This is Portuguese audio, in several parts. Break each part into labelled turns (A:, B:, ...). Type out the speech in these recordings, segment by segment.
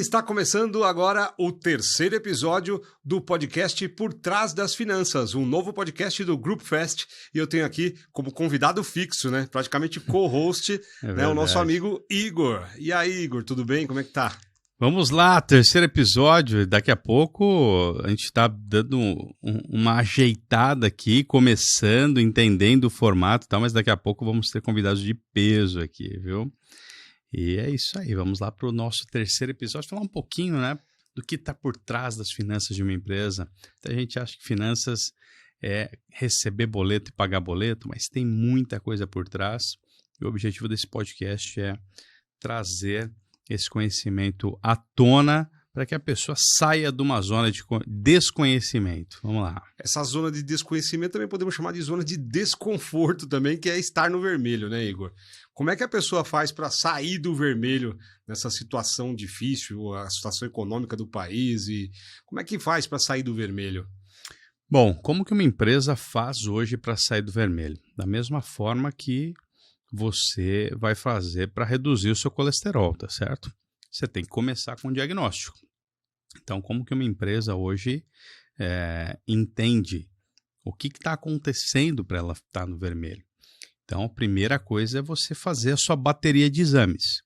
A: está começando agora o terceiro episódio do podcast Por Trás das Finanças, um novo podcast do Group Fest. E eu tenho aqui como convidado fixo, né, praticamente co-host, o nosso amigo Igor. E aí, Igor, tudo bem? Como é que tá?
B: Vamos lá, terceiro episódio. Daqui a pouco a gente está dando uma ajeitada aqui, começando, entendendo o formato e tal, mas daqui a pouco vamos ter convidados de peso aqui, viu? E é isso aí, vamos lá para o nosso terceiro episódio, falar um pouquinho, né, do que está por trás das finanças de uma empresa. A gente acha que finanças é receber boleto e pagar boleto, mas tem muita coisa por trás. E o objetivo desse podcast é trazer esse conhecimento à tona para que a pessoa saia de uma zona de desconhecimento. Vamos lá.
A: Essa zona de desconhecimento também podemos chamar de zona de desconforto também, que é estar no vermelho, né, Igor? Como é que a pessoa faz para sair do vermelho nessa situação difícil, a situação econômica do país? E como é que faz para sair do vermelho?
B: Bom, como que uma empresa faz hoje para sair do vermelho? Da mesma forma que você vai fazer para reduzir o seu colesterol, tá certo? Você tem que começar com um diagnóstico. Então, como que uma empresa hoje entende o que está acontecendo para ela estar no vermelho? Então, a primeira coisa é você fazer a sua bateria de exames.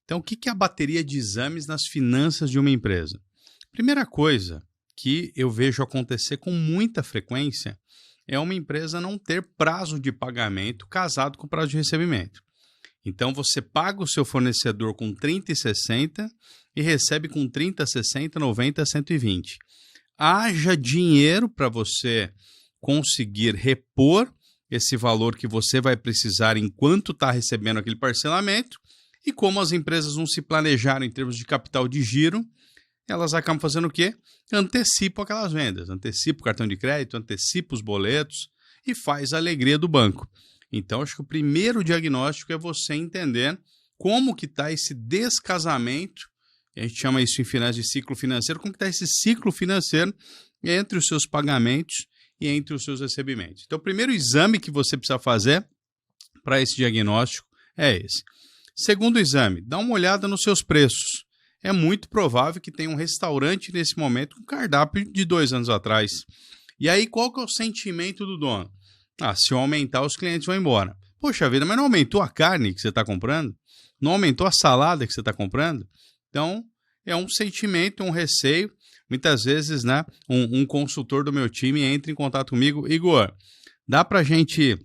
B: Então, o que é a bateria de exames nas finanças de uma empresa? Primeira coisa que eu vejo acontecer com muita frequência é uma empresa não ter prazo de pagamento casado com prazo de recebimento. Então, você paga o seu fornecedor com 30 e 60 e recebe com 30, 60, 90, 120. Haja dinheiro para você conseguir repor esse valor que você vai precisar enquanto está recebendo aquele parcelamento. E como as empresas não se planejaram em termos de capital de giro, elas acabam fazendo o quê? Antecipam aquelas vendas, antecipa o cartão de crédito, antecipa os boletos e faz a alegria do banco. Então, acho que o primeiro diagnóstico é você entender como que está esse descasamento, a gente chama isso em finanças de ciclo financeiro, como que está esse ciclo financeiro entre os seus pagamentos e entre os seus recebimentos. Então, o primeiro exame que você precisa fazer para esse diagnóstico é esse. Segundo exame, dá uma olhada nos seus preços. É muito provável que tenha um restaurante nesse momento com cardápio de 2 anos atrás. E aí, qual que é o sentimento do dono? Se eu aumentar, os clientes vão embora. Poxa vida, mas não aumentou a carne que você está comprando? Não aumentou a salada que você está comprando? Então, é um sentimento, um receio. Muitas vezes, né, um consultor do meu time entra em contato comigo. Igor, dá para a gente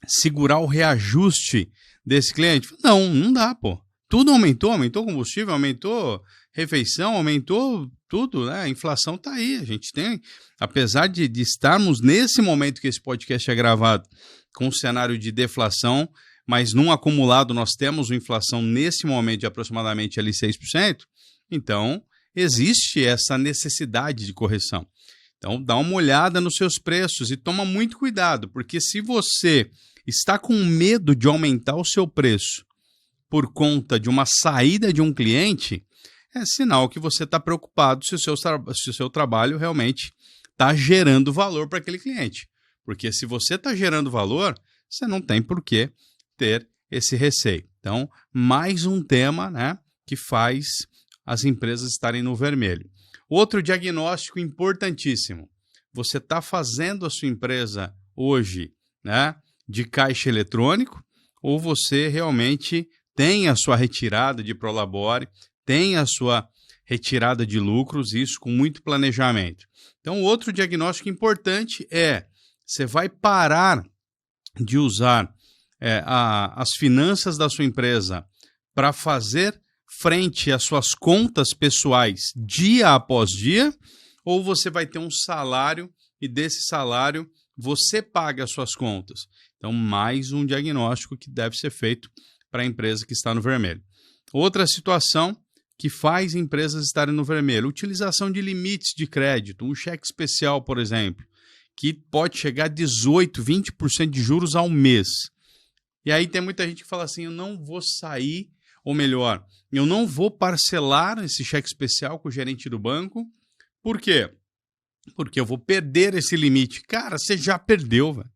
B: segurar o reajuste desse cliente? Não dá, pô. Tudo aumentou combustível, aumentou refeição, aumentou tudo, né? A inflação está aí. A gente tem, apesar de estarmos nesse momento que esse podcast é gravado com um cenário de deflação, mas num acumulado nós temos uma inflação nesse momento de aproximadamente ali 6%, então existe essa necessidade de correção. Então dá uma olhada nos seus preços e toma muito cuidado, porque se você está com medo de aumentar o seu preço por conta de uma saída de um cliente, é sinal que você está preocupado se o seu trabalho realmente está gerando valor para aquele cliente. Porque se você está gerando valor, você não tem por que ter esse receio. Então, mais um tema, né, que faz as empresas estarem no vermelho. Outro diagnóstico importantíssimo. Você está fazendo a sua empresa hoje, né, de caixa eletrônico ou você realmente tem a sua retirada de Prolabore, tem a sua retirada de lucros, isso com muito planejamento. Então, outro diagnóstico importante é, você vai parar de usar as finanças da sua empresa para fazer frente às suas contas pessoais dia após dia, ou você vai ter um salário e desse salário você paga as suas contas. Então, mais um diagnóstico que deve ser feito para a empresa que está no vermelho. Outra situação que faz empresas estarem no vermelho, utilização de limites de crédito, um cheque especial, por exemplo, que pode chegar a 18%, 20% de juros ao mês. E aí tem muita gente que fala assim, eu não vou sair, ou melhor, eu não vou parcelar esse cheque especial com o gerente do banco. Por quê? Porque eu vou perder esse limite. Cara, você já perdeu, velho.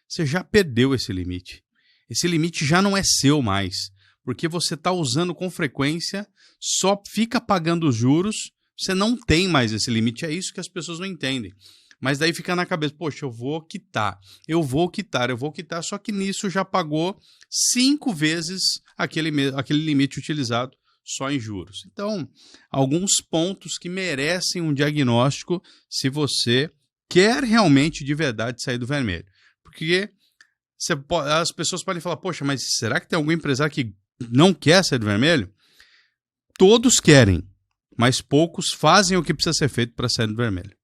B: Você já perdeu esse limite. Esse limite já não é seu mais. Porque você está usando com frequência, só fica pagando os juros, você não tem mais esse limite. É isso que as pessoas não entendem. Mas daí fica na cabeça, poxa, eu vou quitar, só que nisso já pagou 5 vezes aquele limite utilizado só em juros. Então, alguns pontos que merecem um diagnóstico se você quer realmente de verdade sair do vermelho. Porque as pessoas podem falar, poxa, mas será que tem algum empresário que não quer sair do vermelho? Todos querem, mas poucos fazem o que precisa ser feito para sair do vermelho.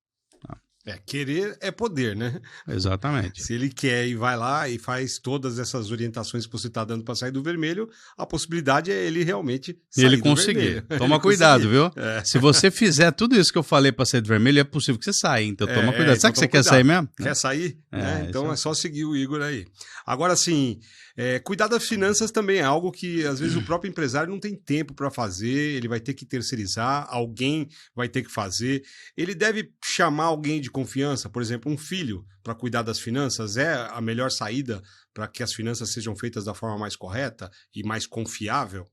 A: Querer é poder, né?
B: Exatamente.
A: Se ele quer e vai lá e faz todas essas orientações que você está dando para sair do vermelho, a possibilidade é ele realmente sair do vermelho.
B: Toma
A: ele
B: cuidado,
A: conseguir.
B: Viu? Se você fizer tudo isso que eu falei para sair do vermelho, é possível que você saia. Então toma cuidado.
A: Então
B: Será que você quer sair mesmo?
A: Quer sair? Então é só seguir o Igor aí. Agora, assim, cuidar das finanças também é algo que, às vezes, o próprio empresário não tem tempo para fazer, ele vai ter que terceirizar, alguém vai ter que fazer. Ele deve chamar alguém de confiança, por exemplo, um filho, para cuidar das finanças. É a melhor saída para que as finanças sejam feitas da forma mais correta e mais confiável?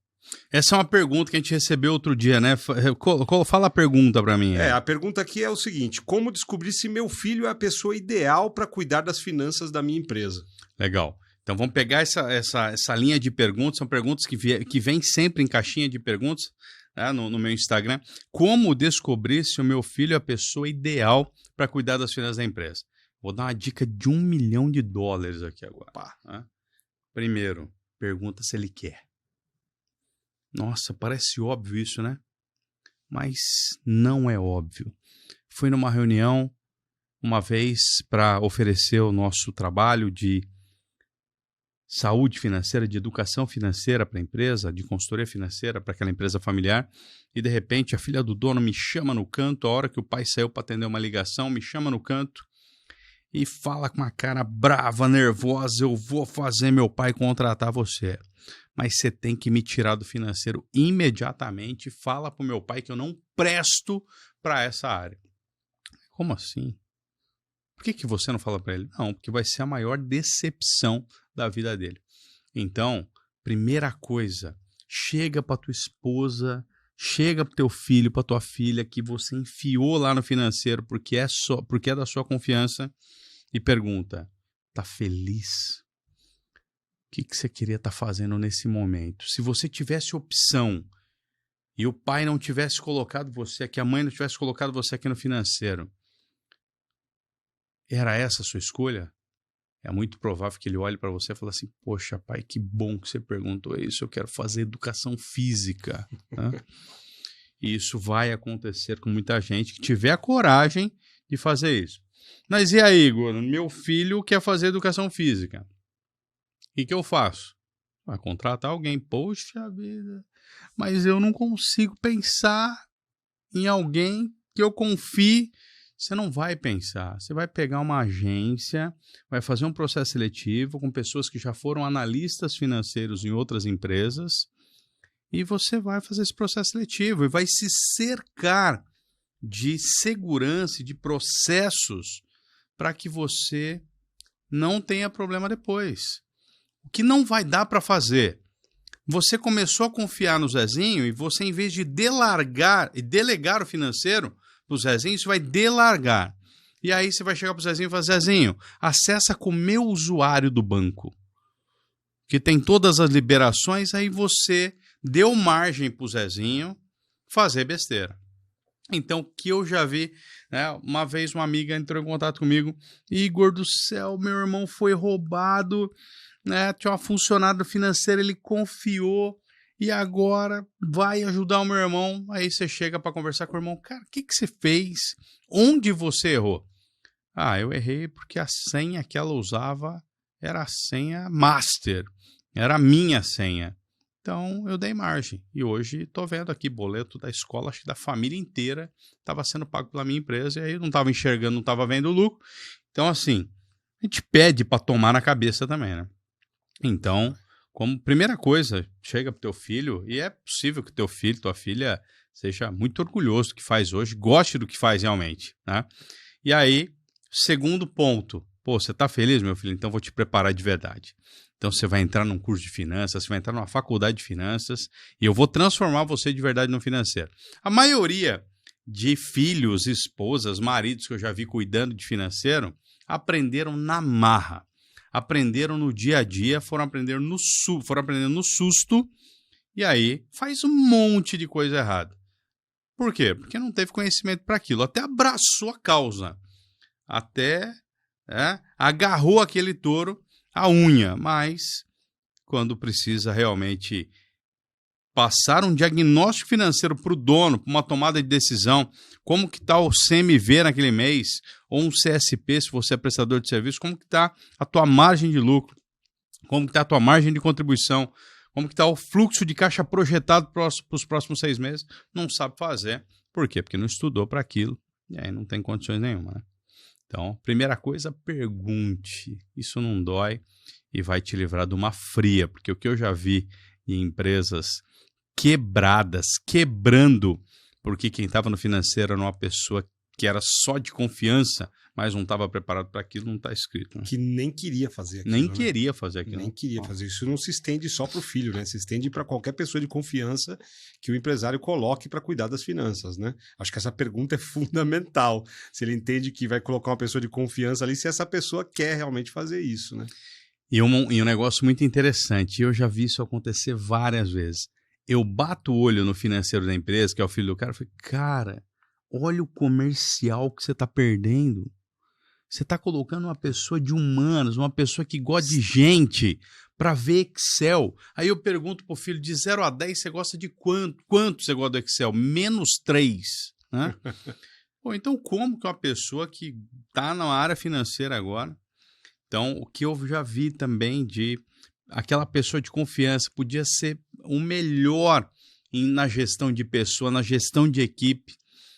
B: Essa é uma pergunta que a gente recebeu outro dia, né? Fala a pergunta para mim.
A: A pergunta aqui é o seguinte: como descobrir se meu filho é a pessoa ideal para cuidar das finanças da minha empresa?
B: Legal. Então vamos pegar essa linha de perguntas, são perguntas que vêm sempre em caixinha de perguntas, né, no meu Instagram. Como descobrir se o meu filho é a pessoa ideal para cuidar das finanças da empresa? Vou dar uma dica de $1 milhão aqui agora. Né? Primeiro, pergunta se ele quer. Nossa, parece óbvio isso, né? Mas não é óbvio. Fui numa reunião uma vez para oferecer o nosso trabalho de saúde financeira, de educação financeira para a empresa, de consultoria financeira para aquela empresa familiar, e de repente a filha do dono me chama no canto, a hora que o pai saiu para atender uma ligação, me chama no canto e fala com uma cara brava, nervosa: eu vou fazer meu pai contratar você, mas você tem que me tirar do financeiro imediatamente, fala para o meu pai que eu não presto para essa área. Como assim? Por que você não fala para ele? Não, porque vai ser a maior decepção da vida dele. Então, primeira coisa, chega para tua esposa, chega para teu filho, para tua filha que você enfiou lá no financeiro porque é da sua confiança e pergunta: tá feliz? O que você queria estar fazendo nesse momento? Se você tivesse opção e o pai não tivesse colocado você aqui, a mãe não tivesse colocado você aqui no financeiro, era essa a sua escolha? É muito provável que ele olhe para você e fale assim: poxa, pai, que bom que você perguntou isso, eu quero fazer educação física. Né? E isso vai acontecer com muita gente que tiver a coragem de fazer isso. Mas e aí, Igor? Meu filho quer fazer educação física. O que eu faço? Vai contratar alguém. Poxa vida, mas eu não consigo pensar em alguém que eu confie. Você não vai pensar, você vai pegar uma agência, vai fazer um processo seletivo com pessoas que já foram analistas financeiros em outras empresas e você vai fazer esse processo seletivo e vai se cercar de segurança e de processos para que você não tenha problema depois. O que não vai dar para fazer? Você começou a confiar no Zezinho e você, em vez de delegar o financeiro pro Zezinho, você vai delargar. E aí você vai chegar pro Zezinho e falar: Zezinho, acessa com o meu usuário do banco, que tem todas as liberações. Aí você deu margem pro Zezinho fazer besteira. Então, o que eu já vi, né, uma vez uma amiga entrou em contato comigo: Igor do céu, meu irmão foi roubado, né, tinha uma funcionária financeira, ele confiou e agora vai ajudar o meu irmão. Aí você chega para conversar com o irmão: cara, o que você fez? Onde você errou? Ah, eu errei porque a senha que ela usava era a senha master, era a minha senha. Então eu dei margem. E hoje estou vendo aqui boleto da escola, acho que da família inteira, estava sendo pago pela minha empresa, e aí eu não estava enxergando, não estava vendo o lucro. Então, assim, a gente pede para tomar na cabeça também, né? Então, como primeira coisa, chega pro teu filho, e é possível que teu filho, tua filha, seja muito orgulhoso do que faz hoje, goste do que faz realmente, né? E aí, segundo ponto: pô, você tá feliz, meu filho? Então vou te preparar de verdade. Então você vai entrar num curso de finanças, você vai entrar numa faculdade de finanças e eu vou transformar você de verdade no financeiro. A maioria de filhos, esposas, maridos que eu já vi cuidando de financeiro, aprenderam na marra. Aprenderam no dia a dia, foram aprendendo no susto e aí faz um monte de coisa errada. Por quê? Porque não teve conhecimento para aquilo. Até abraçou a causa. Até agarrou aquele touro à unha. Mas quando precisa realmente passar um diagnóstico financeiro para o dono, para uma tomada de decisão, como que está o CMV naquele mês, ou um CSP, se você é prestador de serviço, como que está a tua margem de lucro, como que está a tua margem de contribuição, como que está o fluxo de caixa projetado para os próximos 6 meses, não sabe fazer. Por quê? Porque não estudou para aquilo, e aí não tem condições nenhuma, né? Então, primeira coisa, pergunte. Isso não dói e vai te livrar de uma fria, porque o que eu já vi em empresas quebradas, quebrando, porque quem estava no financeiro era uma pessoa que era só de confiança, mas não estava preparado para aquilo, não está escrito. Né?
A: Que nem queria fazer aquilo.
B: Nem queria fazer aquilo.
A: Nem queria fazer. Isso não se estende só para o filho, né? Se estende para qualquer pessoa de confiança que o empresário coloque para cuidar das finanças, né? Acho que essa pergunta é fundamental. Se ele entende que vai colocar uma pessoa de confiança ali, se essa pessoa quer realmente fazer isso, né?
B: E um negócio muito interessante, eu já vi isso acontecer várias vezes. Eu bato o olho no financeiro da empresa, que é o filho do cara, e falo, cara, olha o comercial que você está perdendo. Você está colocando uma pessoa de humanos, uma pessoa que gosta de gente, para ver Excel. Aí eu pergunto pro filho, de 0 a 10, você gosta de quanto? Quanto você gosta do Excel? -3, né? Pô, então como que uma pessoa que está na área financeira agora... Então, o que eu já vi também de aquela pessoa de confiança podia ser o melhor na gestão de pessoa, na gestão de equipe,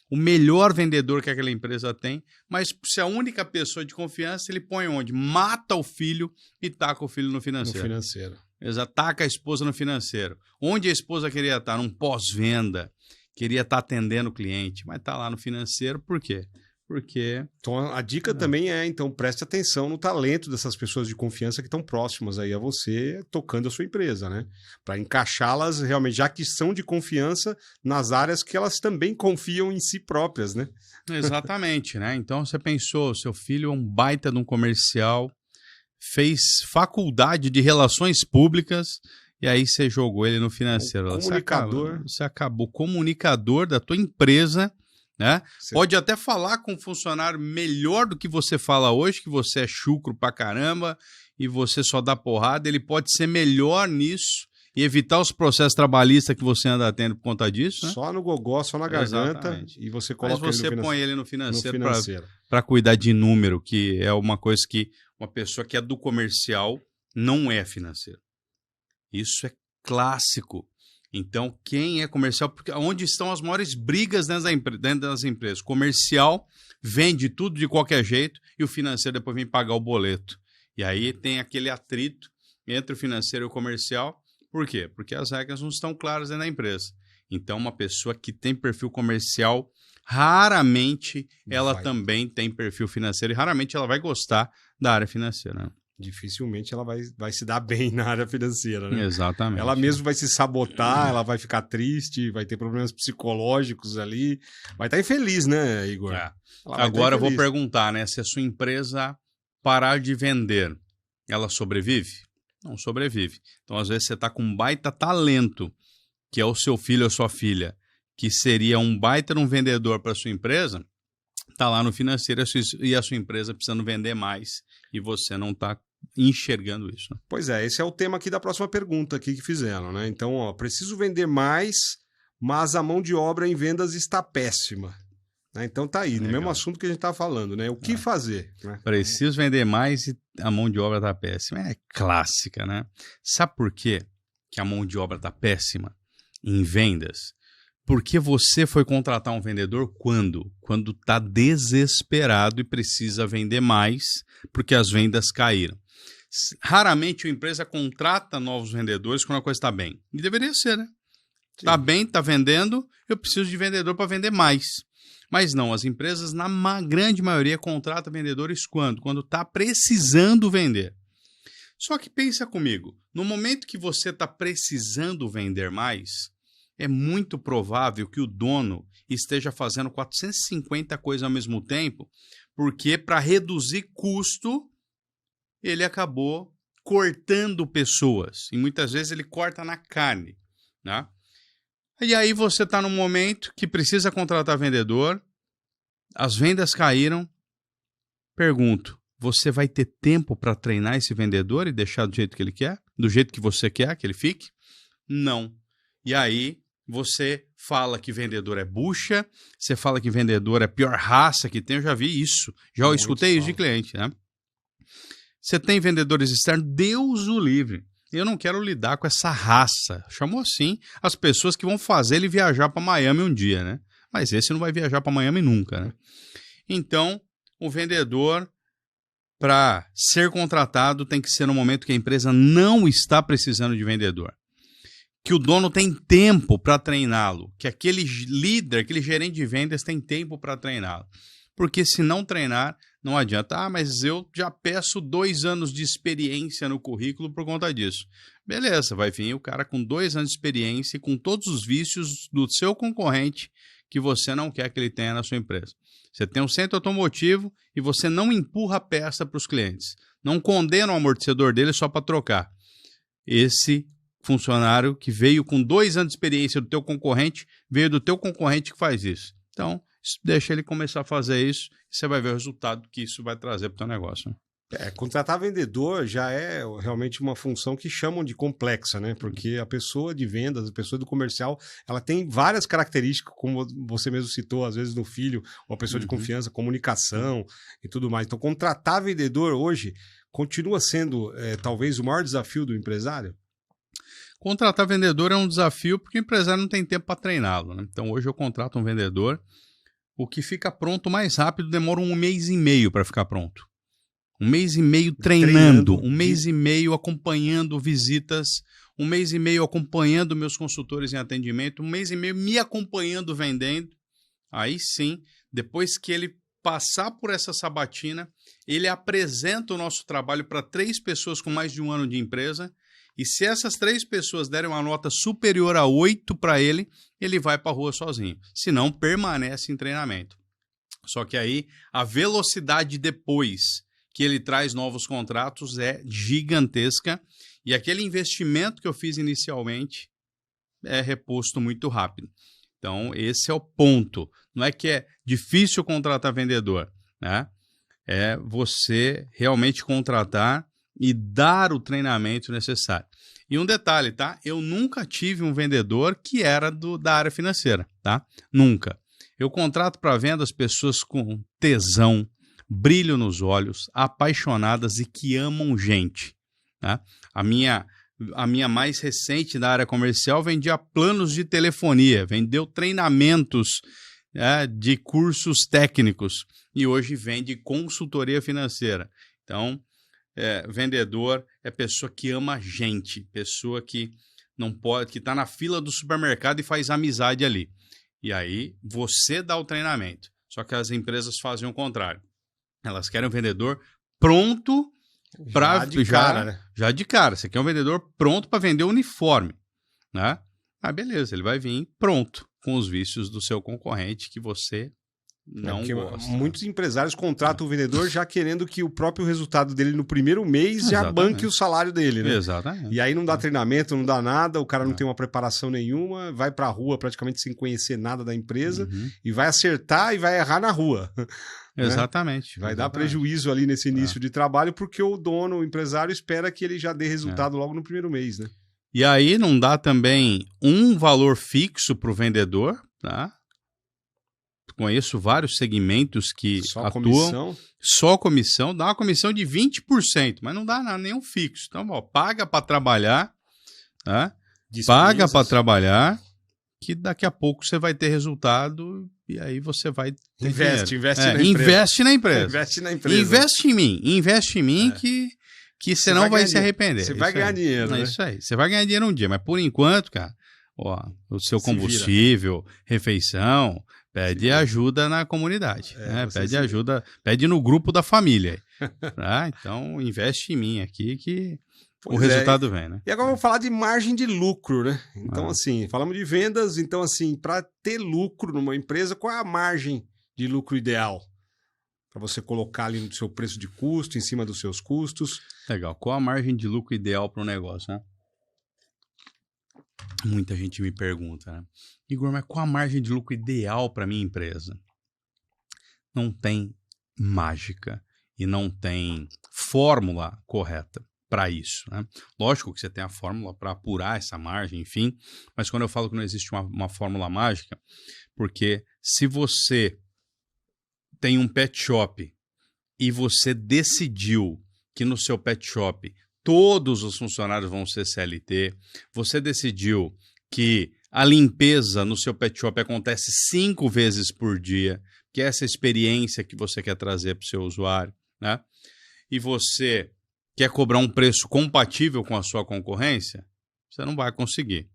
B: o melhor vendedor que aquela empresa tem, mas se a única pessoa de confiança, ele põe onde? Mata o filho e taca o filho no financeiro.
A: No financeiro.
B: Exato, taca a esposa no financeiro. Onde a esposa queria estar? Num pós-venda, queria estar atendendo o cliente, mas está lá no financeiro, por quê? Porque...
A: Então, a dica também é, então, preste atenção no talento dessas pessoas de confiança que estão próximas aí a você, tocando a sua empresa, né? Para encaixá-las realmente, já que são de confiança, nas áreas que elas também confiam em si próprias, né?
B: Exatamente, né? Então, você pensou, seu filho é um baita de um comercial, fez faculdade de relações públicas, e aí você jogou ele no financeiro.
A: Comunicador.
B: Você acabou comunicador da tua empresa, né? Pode até falar com um funcionário melhor do que você fala hoje, que você é chucro pra caramba e você só dá porrada. Ele pode ser melhor nisso e evitar os processos trabalhistas que você anda tendo por conta disso, né?
A: Só no gogó, só na garganta.
B: Exatamente.
A: E você coloca
B: Mas você
A: ele
B: põe ele no financeiro,
A: financeiro.
B: para cuidar de número, que é uma coisa que uma pessoa que é do comercial não é financeiro. Isso é clássico. Então, quem é comercial... Porque onde estão as maiores brigas dentro das empresas? Comercial vende tudo de qualquer jeito e o financeiro depois vem pagar o boleto. E aí tem aquele atrito entre o financeiro e o comercial. Por quê? Porque as regras não estão claras dentro da empresa. Então, uma pessoa que tem perfil comercial, raramente ela também tem perfil financeiro e raramente ela vai gostar da área financeira, né?
A: Dificilmente ela vai se dar bem na área financeira, né?
B: Exatamente.
A: Ela mesmo vai se sabotar, ela vai ficar triste, vai ter problemas psicológicos ali, vai estar infeliz, né, Igor?
B: É. Agora eu vou perguntar, né? Se a sua empresa parar de vender, ela sobrevive? Não sobrevive. Então, às vezes, você está com um baita talento, que é o seu filho ou sua filha, que seria um baita um vendedor para a sua empresa, está lá no financeiro e a sua empresa precisando vender mais e você não está enxergando isso. Né?
A: Pois é, esse é o tema aqui da próxima pergunta aqui que fizeram, né? Então, ó, preciso vender mais, mas a mão de obra em vendas está péssima. Né? Então tá aí, no mesmo assunto que a gente estava falando, né? O que fazer? Né?
B: Preciso vender mais e a mão de obra está péssima. É clássica, né? Sabe por quê que a mão de obra está péssima em vendas? Porque você foi contratar um vendedor quando? Quando está desesperado e precisa vender mais porque as vendas caíram. Raramente a empresa contrata novos vendedores quando a coisa está bem. E deveria ser, né? Está bem, está vendendo, eu preciso de vendedor para vender mais. Mas não, as empresas, na grande maioria, contratam vendedores quando? Quando está precisando vender. Só que pensa comigo, no momento que você está precisando vender mais, é muito provável que o dono esteja fazendo 450 coisas ao mesmo tempo, porque para reduzir custo, ele acabou cortando pessoas. E muitas vezes ele corta na carne, né? E aí você está num momento que precisa contratar vendedor, as vendas caíram. Pergunto, você vai ter tempo para treinar esse vendedor e deixar do jeito que ele quer? Do jeito que você quer que ele fique? Não. E aí você fala que vendedor é bucha, você fala que vendedor é a pior raça que tem, eu já vi isso. Já escutei isso de cliente, né? Você tem vendedores externos, Deus o livre. Eu não quero lidar com essa raça. Chamou assim as pessoas que vão fazer ele viajar para Miami um dia, né? Mas esse não vai viajar para Miami nunca, né? Então, o vendedor, para ser contratado, tem que ser no momento que a empresa não está precisando de vendedor. Que o dono tem tempo para treiná-lo. Que aquele líder, aquele gerente de vendas tem tempo para treiná-lo. Porque se não treinar, não adianta. Ah, mas eu já peço 2 anos de experiência no currículo por conta disso. Beleza, vai vir o cara com 2 anos de experiência e com todos os vícios do seu concorrente que você não quer que ele tenha na sua empresa. Você tem um centro automotivo e você não empurra a peça para os clientes. Não condena o amortecedor dele só para trocar. Esse funcionário que veio com 2 anos de experiência do teu concorrente, veio do teu concorrente que faz isso. Então, deixa ele começar a fazer isso e você vai ver o resultado que isso vai trazer para o teu negócio.
A: Contratar vendedor já é realmente uma função que chamam de complexa, né? Porque a pessoa de vendas, a pessoa do comercial, ela tem várias características, como você mesmo citou, às vezes no filho, uma pessoa de confiança, comunicação e tudo mais. Então, contratar vendedor hoje continua sendo talvez o maior desafio do empresário?
B: Contratar vendedor é um desafio porque o empresário não tem tempo para treiná-lo, né? Então, hoje eu contrato um vendedor, o que fica pronto mais rápido demora 1 mês e meio para ficar pronto. 1 mês e meio treinando, 1 mês e meio acompanhando visitas, 1 mês e meio acompanhando meus consultores em atendimento, 1 mês e meio me acompanhando vendendo. Aí sim, depois que ele passar por essa sabatina, ele apresenta o nosso trabalho para 3 pessoas com mais de 1 ano de empresa. E se essas 3 pessoas derem uma nota superior a 8 para ele, ele vai para a rua sozinho. Se não, permanece em treinamento. Só que aí a velocidade depois que ele traz novos contratos é gigantesca e aquele investimento que eu fiz inicialmente é reposto muito rápido. Então, esse é o ponto. Não é que é difícil contratar vendedor, né? É você realmente contratar e dar o treinamento necessário. E um detalhe, tá? Eu nunca tive um vendedor que era da área financeira, tá? Nunca. Eu contrato para vendas pessoas com tesão, brilho nos olhos, apaixonadas e que amam gente, tá? A minha mais recente da área comercial vendia planos de telefonia, vendeu treinamentos de cursos técnicos e hoje vende consultoria financeira. Então, vendedor é pessoa que ama gente, pessoa que não pode, que está na fila do supermercado e faz amizade ali. E aí você dá o treinamento. Só que as empresas fazem o contrário. Elas querem um vendedor pronto para já de cara. Você quer um vendedor pronto para vender o uniforme, né? Ah, beleza, ele vai vir pronto com os vícios do seu concorrente que você não gosta.
A: Muitos empresários contratam o vendedor já querendo que o próprio resultado dele no primeiro mês já banque o salário dele, né?
B: Exatamente.
A: E aí não dá treinamento, não dá nada, o cara não tem uma preparação nenhuma, vai pra rua praticamente sem conhecer nada da empresa e vai acertar e vai errar na rua.
B: Exatamente.
A: Vai dar prejuízo ali nesse início de trabalho porque o dono, o empresário, espera que ele já dê resultado logo no primeiro mês, né?
B: E aí não dá também um valor fixo para o vendedor, tá? Conheço vários segmentos que atuam. Só comissão. Dá uma comissão de 20%, mas não dá nenhum fixo. Então, paga para trabalhar, tá? Paga para trabalhar, que daqui a pouco você vai ter resultado e aí você vai ter
A: investe na empresa.
B: Investe na empresa.
A: Investe na empresa.
B: Investe em mim que você não vai se arrepender.
A: Você vai ganhar dinheiro, né?
B: É isso aí. Você vai ganhar dinheiro um dia, mas por enquanto, cara, o seu combustível, refeição, pede ajuda na comunidade, né? Pede ajuda, pede no grupo da família. Então, investe em mim aqui que
A: Pois
B: o resultado vem, né?
A: E agora vamos falar de margem de lucro, né? Então, assim, falamos de vendas, então, assim, para ter lucro numa empresa, qual é a margem de lucro ideal? Para você colocar ali no seu preço de custo, em cima dos seus custos.
B: Legal. Qual a margem de lucro ideal para o negócio, né? Muita gente me pergunta, né? Igor, mas qual a margem de lucro ideal para minha empresa? Não tem mágica e não tem fórmula correta para isso, né? Lógico que você tem a fórmula para apurar essa margem, enfim, mas quando eu falo que não existe uma fórmula mágica, porque se você tem um pet shop e você decidiu que no seu pet shop todos os funcionários vão ser CLT, você decidiu que a limpeza no seu pet shop acontece 5 vezes por dia, que é essa experiência que você quer trazer para o seu usuário, né? E você quer cobrar um preço compatível com a sua concorrência, você não vai conseguir.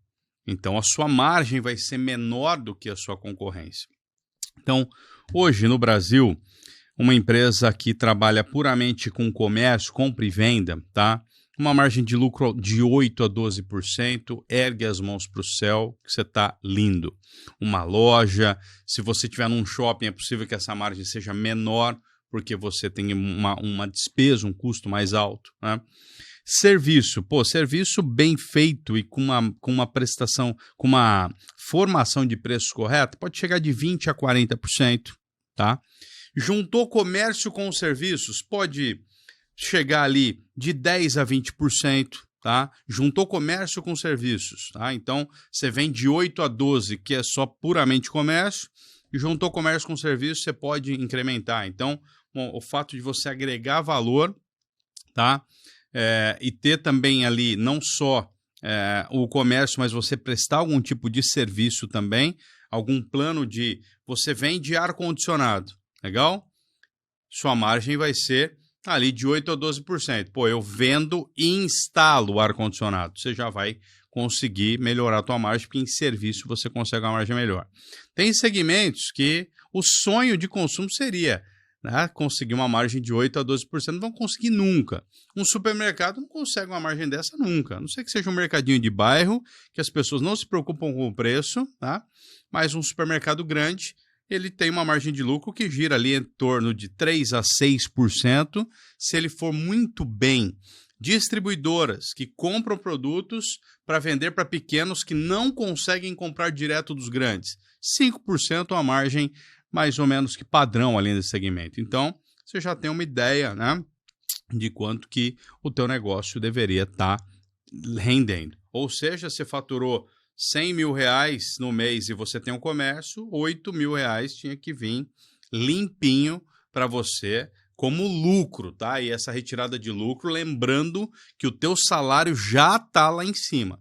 B: Então, a sua margem vai ser menor do que a sua concorrência. Então, hoje no Brasil, uma empresa que trabalha puramente com comércio, compra e venda, tá? Uma margem de lucro de 8 a 12%, ergue as mãos para o céu, que você está lindo. Uma loja, se você estiver num shopping, é possível que essa margem seja menor, porque você tem uma despesa, um custo mais alto, né? Serviço, serviço bem feito e com uma prestação, com uma formação de preços correta, pode chegar de 20% a 40%, tá? Juntou comércio com serviços, pode chegar ali de 10% a 20%, tá? Juntou comércio com serviços, tá? Então, você vem de 8 a 12, que é só puramente comércio, e juntou comércio com serviço, você pode incrementar. Então, o fato de você agregar valor, tá? E ter também ali não só o comércio, mas você prestar algum tipo de serviço também, algum plano de... Você vende ar-condicionado, legal? Sua margem vai ser ali de 8% a 12%. Eu vendo e instalo o ar-condicionado. Você já vai conseguir melhorar a tua margem, porque em serviço você consegue uma margem melhor. Tem segmentos que o sonho de consumo seria... né, conseguir uma margem de 8% a 12%, não vão conseguir nunca. Um supermercado não consegue uma margem dessa nunca. A não sei que seja um mercadinho de bairro, que as pessoas não se preocupam com o preço, tá? Mas um supermercado grande, ele tem uma margem de lucro que gira ali em torno de 3% a 6%, se ele for muito bem. Distribuidoras que compram produtos para vender para pequenos que não conseguem comprar direto dos grandes. 5% é uma margem mais ou menos que padrão ali nesse segmento. Então, você já tem uma ideia, né, de quanto que o teu negócio deveria estar rendendo. Ou seja, você faturou 100 mil reais no mês e você tem um comércio, 8 mil reais tinha que vir limpinho para você como lucro, tá? E essa retirada de lucro, lembrando que o teu salário já está lá em cima.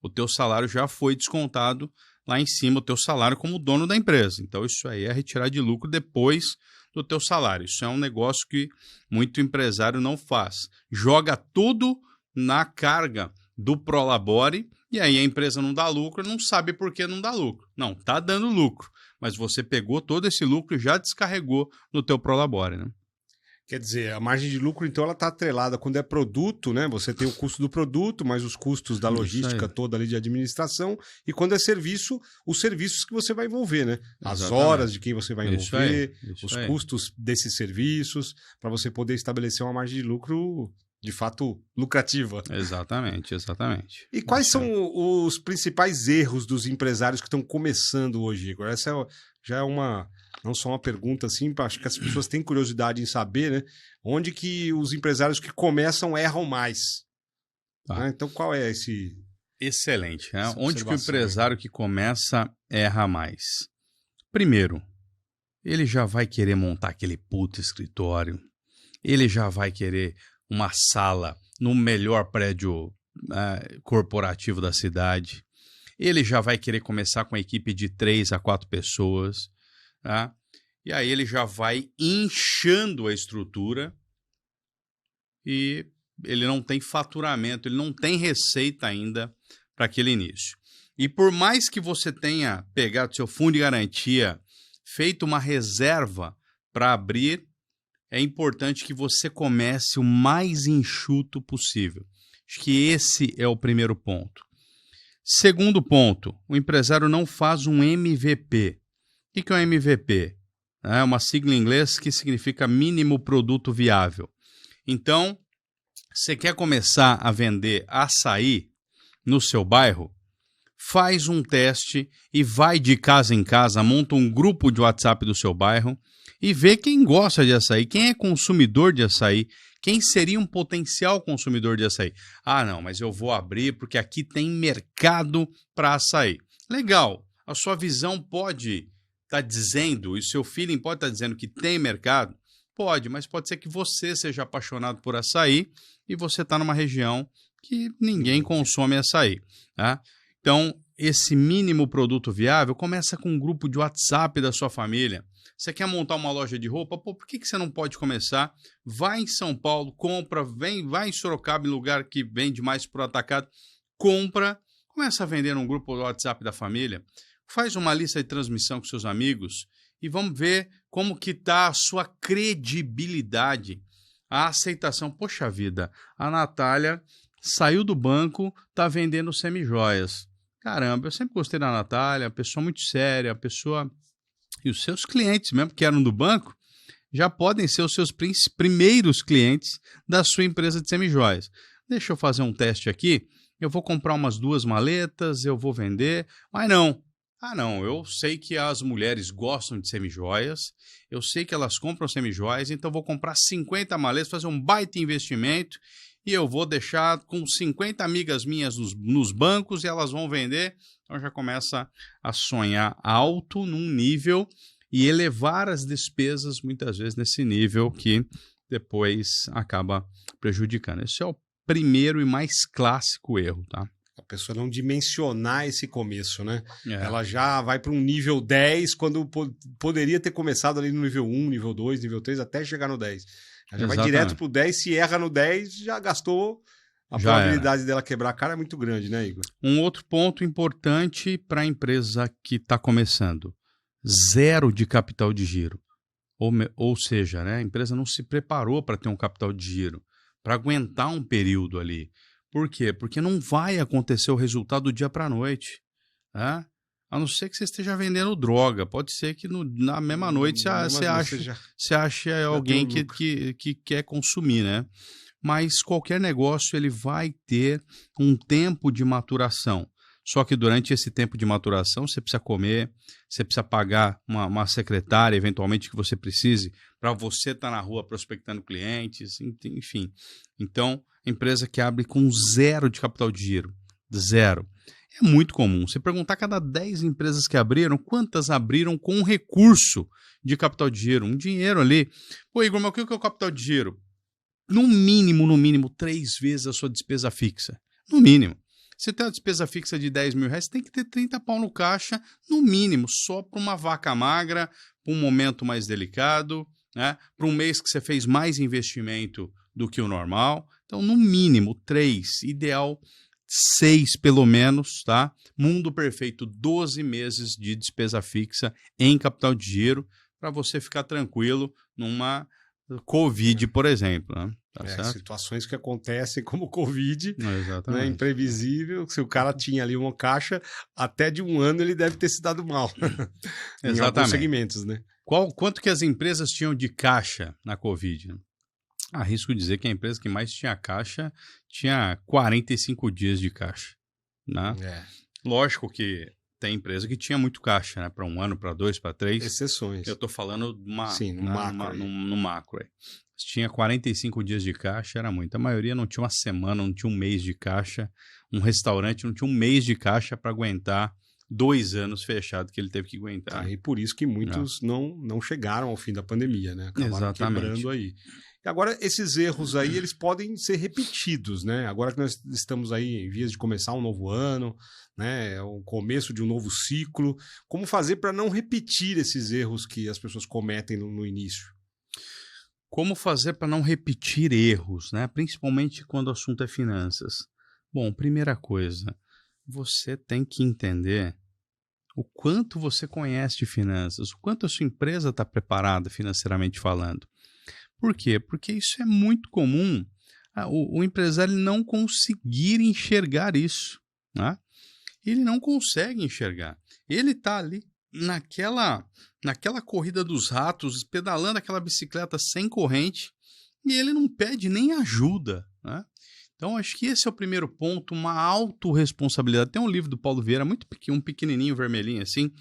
B: O teu salário já foi descontado lá em cima, o teu salário como dono da empresa. Então, isso aí é retirar de lucro depois do teu salário. Isso é um negócio que muito empresário não faz. Joga tudo na carga do Prolabore e aí a empresa não dá lucro, não sabe por que não dá lucro. Não, tá dando lucro, mas você pegou todo esse lucro e já descarregou no teu Prolabore, né?
A: Quer dizer, a margem de lucro, então, ela está atrelada. Quando é produto, né? Você tem o custo do produto, mais os custos da logística toda ali de administração. E quando é serviço, os serviços que você vai envolver, né? As horas de quem você vai envolver, os custos desses serviços, para você poder estabelecer uma margem de lucro, de fato, lucrativa.
B: Exatamente.
A: E quais são os principais erros dos empresários que estão começando hoje, Igor? Essa já é uma... Não só uma pergunta assim, acho que as pessoas têm curiosidade em saber, né? Onde que os empresários que começam erram mais.
B: Tá.
A: Né? Então, qual é esse...
B: Excelente. Né? Onde que o empresário que começa erra mais? Primeiro, ele já vai querer montar aquele puto escritório. Ele já vai querer uma sala no melhor prédio corporativo da cidade. Ele já vai querer começar com uma equipe de 3 a 4 pessoas. Tá? E aí ele já vai inchando a estrutura e ele não tem faturamento, ele não tem receita ainda para aquele início. E por mais que você tenha pegado seu fundo de garantia, feito uma reserva para abrir é importante que você comece o mais enxuto possível. Acho que esse é o primeiro ponto. Segundo ponto, o empresário não faz um MVP. O que é um MVP? É uma sigla em inglês que significa mínimo produto viável. Então, você quer começar a vender açaí no seu bairro? Faz um teste e vai de casa em casa, monta um grupo de WhatsApp do seu bairro e vê quem gosta de açaí, quem é consumidor de açaí, quem seria um potencial consumidor de açaí. Ah, não, mas eu vou abrir porque aqui tem mercado para açaí. Legal, a sua visão pode estar dizendo, e o seu feeling pode estar dizendo que tem mercado? Pode, mas pode ser que você seja apaixonado por açaí e você está numa região que ninguém consome açaí, tá? Então, esse mínimo produto viável começa com um grupo de WhatsApp da sua família. Você quer montar uma loja de roupa? Pô, por que você não pode começar? Vai em São Paulo, compra, vai em Sorocaba, em lugar que vende mais por atacado, compra, começa a vender num grupo do WhatsApp da família, faz uma lista de transmissão com seus amigos e vamos ver como que está a sua credibilidade, a aceitação. Poxa vida, a Natália saiu do banco, está vendendo semijoias. Caramba, eu sempre gostei da Natália, pessoa muito séria, pessoa... E os seus clientes, mesmo que eram do banco, já podem ser os seus primeiros clientes da sua empresa de semijoias. Deixa eu fazer um teste aqui, eu vou comprar umas 2 maletas, eu vou vender, mas não. Ah, não, eu sei que as mulheres gostam de semijoias, eu sei que elas compram semijoias, então eu vou comprar 50 maletas, fazer um baita investimento e eu vou deixar com 50 amigas minhas nos bancos e elas vão vender. Então já começa a sonhar alto num nível e elevar as despesas muitas vezes nesse nível que depois acaba prejudicando. Esse é o primeiro e mais clássico erro, tá?
A: A pessoa não dimensionar esse começo, né?
B: É.
A: Ela já vai para um nível 10 quando poderia ter começado ali no nível 1, nível 2, nível 3, até chegar no 10. Ela já vai direto pro 10, se erra no 10, já gastou. A probabilidade dela quebrar a cara é muito grande, né, Igor?
B: Um outro ponto importante para a empresa que está começando: 0 de capital de giro. Ou seja, né, a empresa não se preparou para ter um capital de giro, para aguentar um período ali. Por quê? Porque não vai acontecer o resultado do dia para a noite. Né? A não ser que você esteja vendendo droga. Pode ser que na mesma noite você ache alguém que quer consumir, né? Mas qualquer negócio ele vai ter um tempo de maturação. Só que durante esse tempo de maturação você precisa comer, você precisa pagar uma secretária, eventualmente, que você precise, para você estar na rua prospectando clientes, enfim. Então, empresa que abre com 0 de capital de giro, 0. É muito comum. Você perguntar a cada 10 empresas que abriram, quantas abriram com um recurso de capital de giro, um dinheiro ali. Pô, Igor, mas o que é o capital de giro? No mínimo, 3 vezes a sua despesa fixa. No mínimo. Você tem uma despesa fixa de 10 mil reais, você tem que ter 30 pau no caixa, no mínimo, só para uma vaca magra, para um momento mais delicado, né? Para um mês que você fez mais investimento do que o normal. Então, no mínimo, 3, ideal 6 pelo menos, tá? Mundo perfeito, 12 meses de despesa fixa em capital de giro, para você ficar tranquilo numa Covid, por exemplo, né?
A: Situações que acontecem como o Covid,
B: né?
A: Imprevisível. Se o cara tinha ali uma caixa, até de 1 ano ele deve ter se dado mal. Em alguns segmentos, né?
B: Quanto que as empresas tinham de caixa na Covid? Arrisco dizer que a empresa que mais tinha caixa tinha 45 dias de caixa, né? Lógico que tem empresa que tinha muito caixa, né? Para 1 ano, para 2, para 3.
A: Exceções.
B: Eu estou falando
A: no
B: macro. Tinha 45 dias de caixa, era muito. A maioria não tinha uma semana, não tinha um mês de caixa. Um restaurante não tinha um mês de caixa para aguentar 2 anos fechado que ele teve que aguentar.
A: E por isso que muitos não chegaram ao fim da pandemia, né? Acabaram quebrando aí. E agora, esses erros aí, eles podem ser repetidos, né? Agora que nós estamos aí em vias de começar um novo ano, né? O começo de um novo ciclo. Como fazer para não repetir esses erros que as pessoas cometem no início?
B: Como fazer para não repetir erros, né? Principalmente quando o assunto é finanças. Bom, primeira coisa, você tem que entender o quanto você conhece de finanças, o quanto a sua empresa está preparada financeiramente falando. Por quê? Porque isso é muito comum, o empresário não conseguir enxergar isso, né? Ele não consegue enxergar. Ele está ali naquela corrida dos ratos, pedalando aquela bicicleta sem corrente, e ele não pede nem ajuda, né? Então, acho que esse é o primeiro ponto, uma autorresponsabilidade. Tem um livro do Paulo Vieira, muito pequeno, um pequenininho, vermelhinho assim,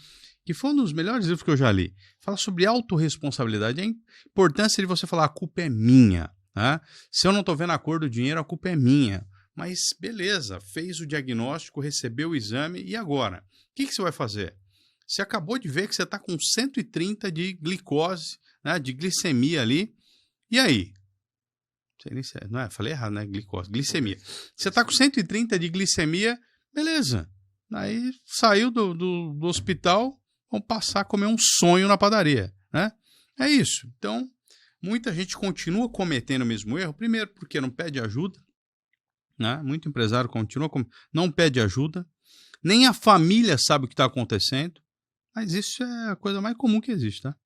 B: que foi um dos melhores livros que eu já li. Fala sobre autorresponsabilidade, a importância de você falar, a culpa é minha, né? Se eu não estou vendo a cor do dinheiro, a culpa é minha. Mas beleza, fez o diagnóstico, recebeu o exame, e agora? O que você vai fazer? Você acabou de ver que você está com 130 de glicose, né, de glicemia ali, e aí? Não é, falei errado, né? Glicose, glicemia. Você está com 130 de glicemia, beleza. Aí saiu do hospital, vão passar a comer um sonho na padaria, né? É isso. Então, muita gente continua cometendo o mesmo erro, primeiro porque não pede ajuda, né? Muito empresário não pede ajuda, nem a família sabe o que está acontecendo, mas isso é a coisa mais comum que existe, tá?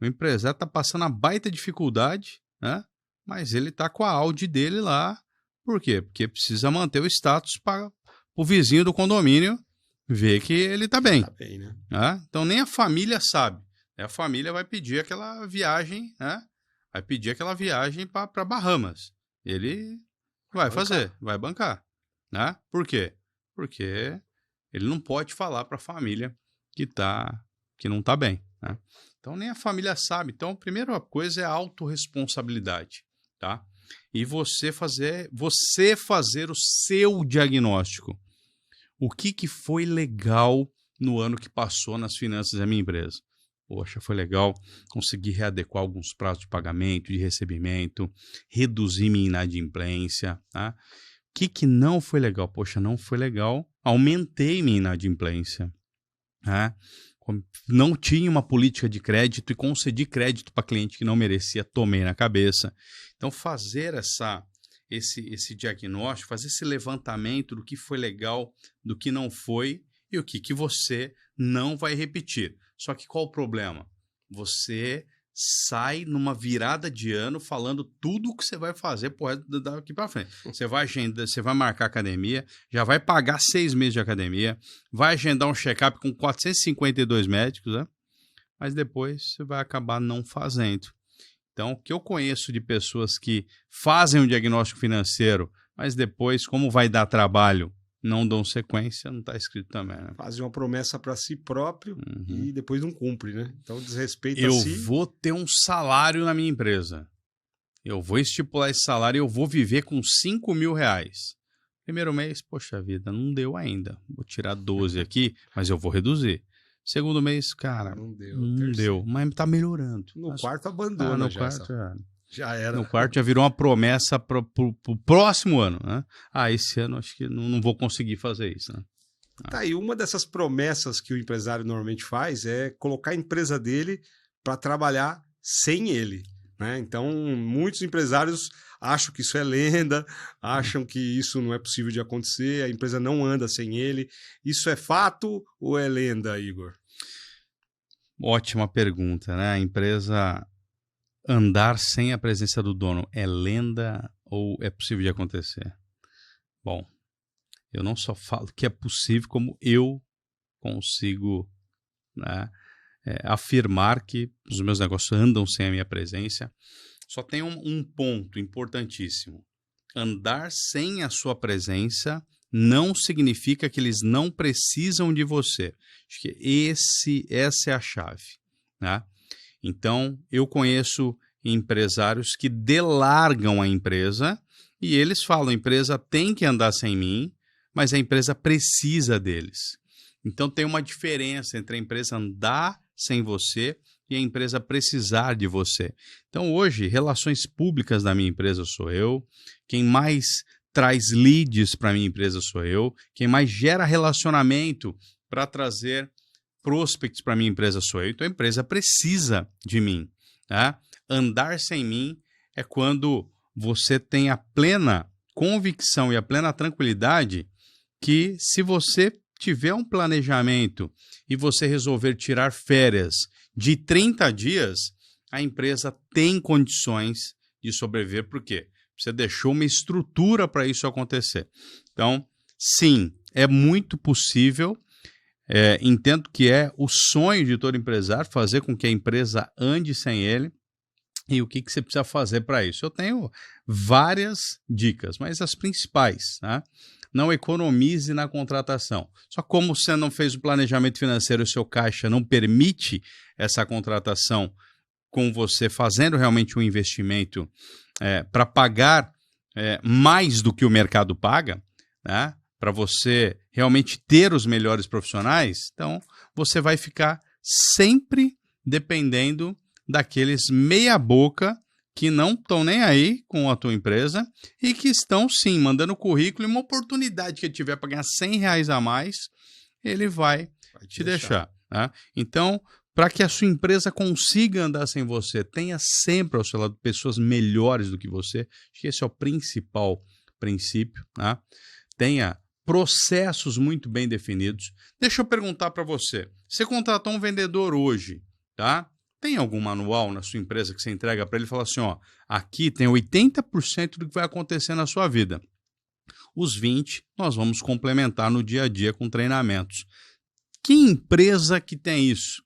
B: O empresário está passando a baita dificuldade, né? Mas ele está com a Audi dele lá. Por quê? Porque precisa manter o status para o vizinho do condomínio ver que ele está bem.
A: Tá bem, né?
B: Então nem a família sabe. A família vai pedir aquela viagem, né? Vai pedir aquela viagem para Bahamas. Ele vai fazer, vai bancar, né? Por quê? Porque ele não pode falar para a família que não está bem, né? Então nem a família sabe. Então a primeira coisa é a autorresponsabilidade, tá? E você fazer o seu diagnóstico. O que foi legal no ano que passou nas finanças da minha empresa? Poxa, foi legal conseguir readequar alguns prazos de pagamento, de recebimento, reduzir minha inadimplência, tá? O que não foi legal? Poxa, não foi legal, aumentei minha inadimplência, tá? Não tinha uma política de crédito e concedi crédito para cliente que não merecia, tomei na cabeça. Então, fazer esse diagnóstico, fazer esse levantamento do que foi legal, do que não foi e o que você não vai repetir. Só que qual o problema? Você sai numa virada de ano falando tudo o que você vai fazer daqui para frente. Você vai agendar, você vai marcar academia, já vai pagar 6 meses de academia, vai agendar um check-up com 452 médicos, né? Mas depois você vai acabar não fazendo. Então, o que eu conheço de pessoas que fazem um diagnóstico financeiro, mas depois, como vai dar trabalho, não dão sequência, não está escrito também, né?
A: Fazem uma promessa para si próprio e depois não cumpre, né? Então desrespeita
B: eu
A: si.
B: Eu vou ter um salário na minha empresa. Eu vou estipular esse salário e eu vou viver com 5 mil reais. Primeiro mês, poxa vida, não deu ainda. Vou tirar 12 aqui, mas eu vou reduzir. Segundo mês, cara, não deu, mas tá melhorando.
A: No quarto abandona
B: no quarto
A: já era.
B: No quarto já virou uma promessa pro próximo ano, né? Esse ano acho que não vou conseguir fazer isso, né?
A: Tá, e uma dessas promessas que o empresário normalmente faz é colocar a empresa dele para trabalhar sem ele, né? Então, muitos empresários acham que isso é lenda, acham que isso não é possível de acontecer, a empresa não anda sem ele. Isso é fato ou é lenda, Igor?
B: Ótima pergunta, né? A empresa andar sem a presença do dono é lenda ou é possível de acontecer? Bom, eu não só falo que é possível, como eu consigo, né, afirmar que os meus negócios andam sem a minha presença. Só tem um ponto importantíssimo. Andar sem a sua presença não significa que eles não precisam de você. Acho que essa é a chave, né? Então, eu conheço empresários que delargam a empresa e eles falam, a empresa tem que andar sem mim, mas a empresa precisa deles. Então, tem uma diferença entre a empresa andar sem você e a empresa precisar de você. Então, hoje, relações públicas da minha empresa sou eu, quem mais traz leads para a minha empresa sou eu, quem mais gera relacionamento para trazer prospects para a minha empresa sou eu, então a empresa precisa de mim, tá? Andar sem mim é quando você tem a plena convicção e a plena tranquilidade que se você tiver um planejamento e você resolver tirar férias de 30 dias, a empresa tem condições de sobreviver. Por quê? Você deixou uma estrutura para isso acontecer. Então, sim, é muito possível. Entendo que é o sonho de todo empresário fazer com que a empresa ande sem ele. E o que você precisa fazer para isso? Eu tenho várias dicas, mas as principais, né? Não economize na contratação. Só como você não fez o planejamento financeiro, o seu caixa não permite essa contratação com você fazendo realmente um investimento para pagar mais do que o mercado paga, né? Para você realmente ter os melhores profissionais, então você vai ficar sempre dependendo daqueles meia boca que não estão nem aí com a tua empresa e que estão sim mandando currículo e uma oportunidade que ele tiver para ganhar R$100 a mais, ele vai te deixar. Né? Então, para que a sua empresa consiga andar sem você, tenha sempre ao seu lado pessoas melhores do que você. Acho que esse é o principal princípio. Né? Tenha processos muito bem definidos. Deixa eu perguntar para você. Você contratou um vendedor hoje, tá? Tem algum manual na sua empresa que você entrega para ele e fala assim, ó, aqui tem 80% do que vai acontecer na sua vida. Os 20% nós vamos complementar no dia a dia com treinamentos. Que empresa que tem isso?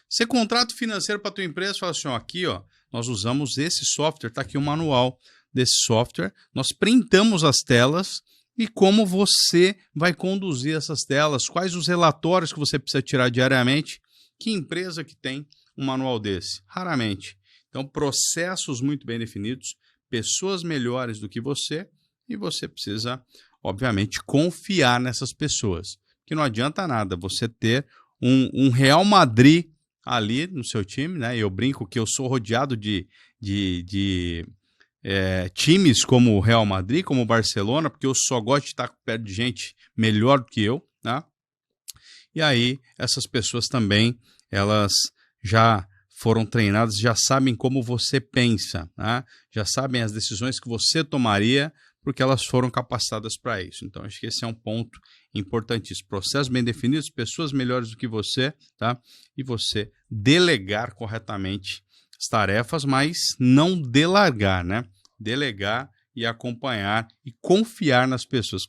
B: Você contrata o financeiro para a tua empresa e fala assim, ó, aqui ó, nós usamos esse software, está aqui o manual desse software, nós printamos as telas e como você vai conduzir essas telas, quais os relatórios que você precisa tirar diariamente. Que empresa que tem um manual desse? Raramente. Então, processos muito bem definidos, pessoas melhores do que você e você precisa, obviamente, confiar nessas pessoas. Que não adianta nada você ter um Real Madrid ali no seu time, né? Eu brinco que eu sou rodeado de times como o Real Madrid, como o Barcelona, porque eu só gosto de estar perto de gente melhor do que eu, né? E aí, essas pessoas também, elas já foram treinadas, já sabem como você pensa, né? Já sabem as decisões que você tomaria, porque elas foram capacitadas para isso. Então, acho que esse é um ponto importantíssimo. Processos bem definidos, pessoas melhores do que você, tá? E você delegar corretamente as tarefas, mas não delargar, né? Delegar e acompanhar e confiar nas pessoas.